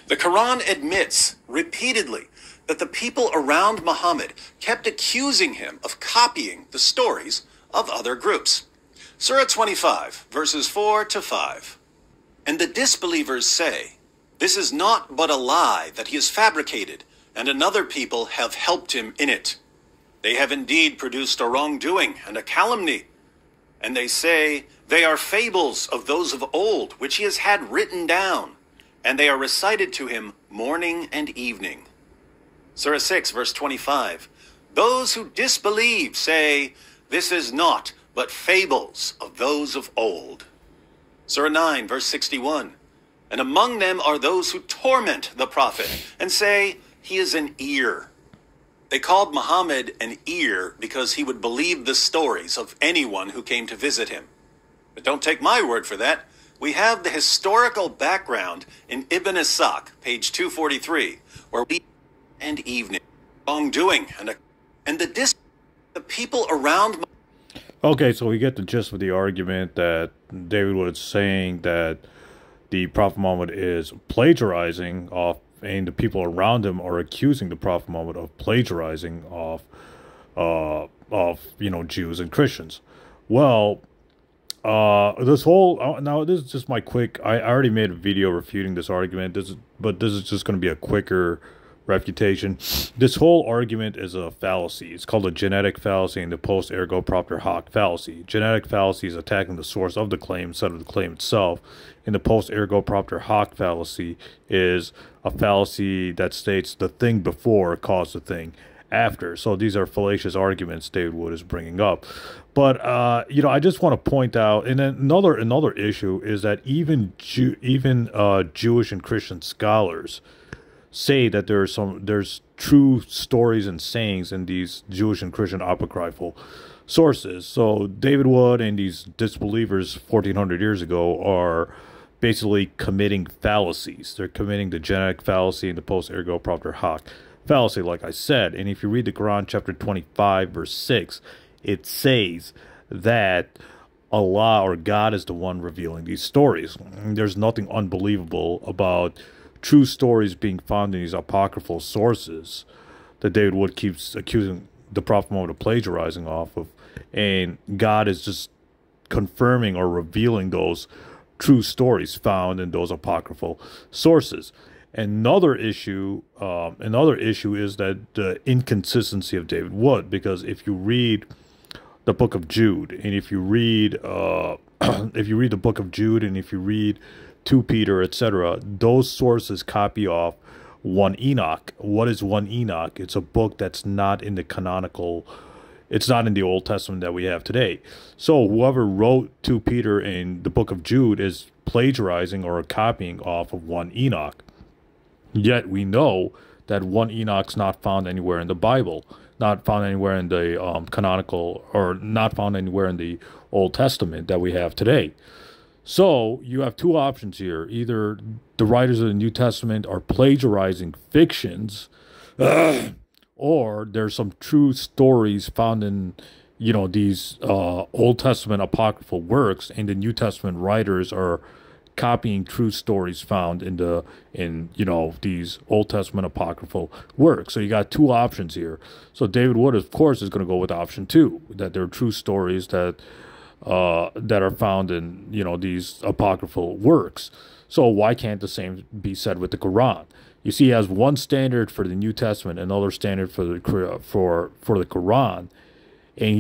The Quran admits repeatedly that the people around Muhammad kept accusing him of copying the stories of other groups. Surah 25, verses 4 to 5. And the disbelievers say, "This is not but a lie that he has fabricated, and another people have helped him in it. They have indeed produced a wrongdoing and a calumny. And they say, they are fables of those of old, which he has had written down, and they are recited to him morning and evening." Surah 6, verse 25. Those who disbelieve say, "This is not but fables of those of old." Surah 9, verse 61. And among them are those who torment the Prophet and say, "He is an ear." They called Muhammad an ear because he would believe the stories of anyone who came to visit him. But don't take my word for that. We have the historical background in Ibn Ishaq, page 243, where we and evening, wrongdoing, and the people around. Okay, so we get the gist of the argument that David was saying that the Prophet Muhammad is plagiarizing off, and the people around him are accusing the Prophet Muhammad of plagiarizing off, Jews and Christians. Well, this whole now this is just my quick. I already made a video refuting this argument. But this is just going to be a quicker refutation. This whole argument is a fallacy. It's called a genetic fallacy and the post ergo propter hoc fallacy. Genetic fallacy is attacking the source of the claim instead of the claim itself. And the post ergo propter hoc fallacy is a fallacy that states the thing before caused the thing after. So these are fallacious arguments David Wood is bringing up. But I just want to point out, and then another issue is that even Jewish and Christian scholars say that there's true stories and sayings in these Jewish and Christian apocryphal sources. So David Wood and these disbelievers 1400 years ago are basically committing fallacies. They're committing the genetic fallacy and the post ergo propter hoc fallacy, like I said. And if you read the Quran, chapter 25, verse 6, it says that Allah or God is the one revealing these stories. There's nothing unbelievable about true stories being found in these apocryphal sources that David Wood keeps accusing the Prophet Muhammad of plagiarizing off of, and God is just confirming or revealing those true stories found in those apocryphal sources. Another issue is that the inconsistency of David Wood, because if you read the book of Jude, and if you read the book of Jude, and if you read 2 Peter, etc., those sources copy off 1 Enoch. What is 1 Enoch? It's a book that's not in the canonical, it's not in the Old Testament that we have today. So whoever wrote 2 Peter and the book of Jude is plagiarizing or copying off of 1 Enoch. Yet we know that 1 Enoch's not found anywhere in the Bible, not found anywhere in the canonical, or not found anywhere in the Old Testament that we have today. So you have two options here. Either the writers of the New Testament are plagiarizing fictions, or there's some true stories found in, these Old Testament apocryphal works, and the New Testament writers are copying true stories found in these Old Testament apocryphal works. So you got two options here. So David Wood, of course, is going to go with option 2, that there are true stories that are found in these apocryphal works. So why can't the same be said with the Quran? You see, he has one standard for the New Testament, another standard for the Quran, and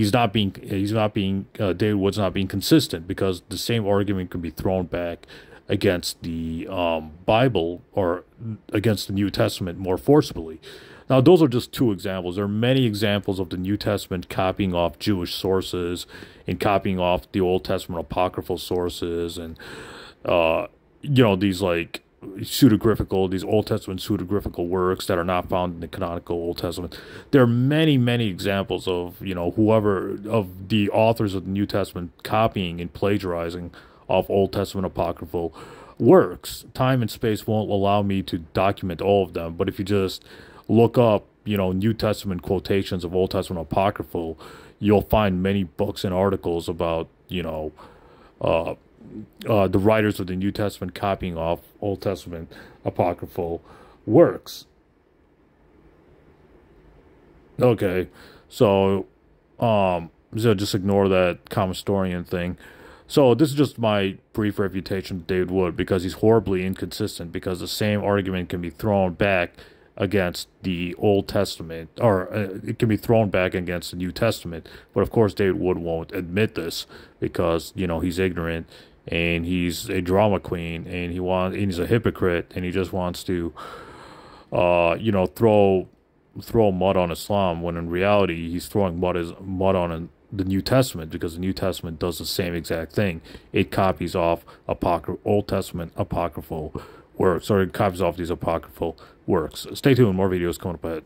David Wood's not being consistent, because the same argument can be thrown back against the Bible or against the New Testament more forcibly. Now, those are just two examples. There are many examples of the New Testament copying off Jewish sources and copying off the Old Testament apocryphal sources, and these these Old Testament pseudegraphical works that are not found in the canonical Old Testament. There are many, many examples of whoever of the authors of the New Testament copying and plagiarizing off Old Testament apocryphal works. Time and space won't allow me to document all of them, but if you just look up, New Testament quotations of Old Testament apocryphal, you'll find many books and articles about, the writers of the New Testament copying off Old Testament apocryphal works. Okay, so just ignore that common historian thing. So this is just my brief refutation of David Wood, because he's horribly inconsistent, because the same argument can be thrown back against the Old Testament, or it can be thrown back against the New Testament. But of course David Wood won't admit this, because, you know, he's ignorant and he's a drama queen, and he's a hypocrite, and he just wants to you know, throw mud on Islam, when in reality he's throwing mud on the New Testament, because the New Testament does the same exact thing. It copies off Old Testament apocryphal works, or it copies off these apocryphal works. Stay tuned, more videos coming up ahead.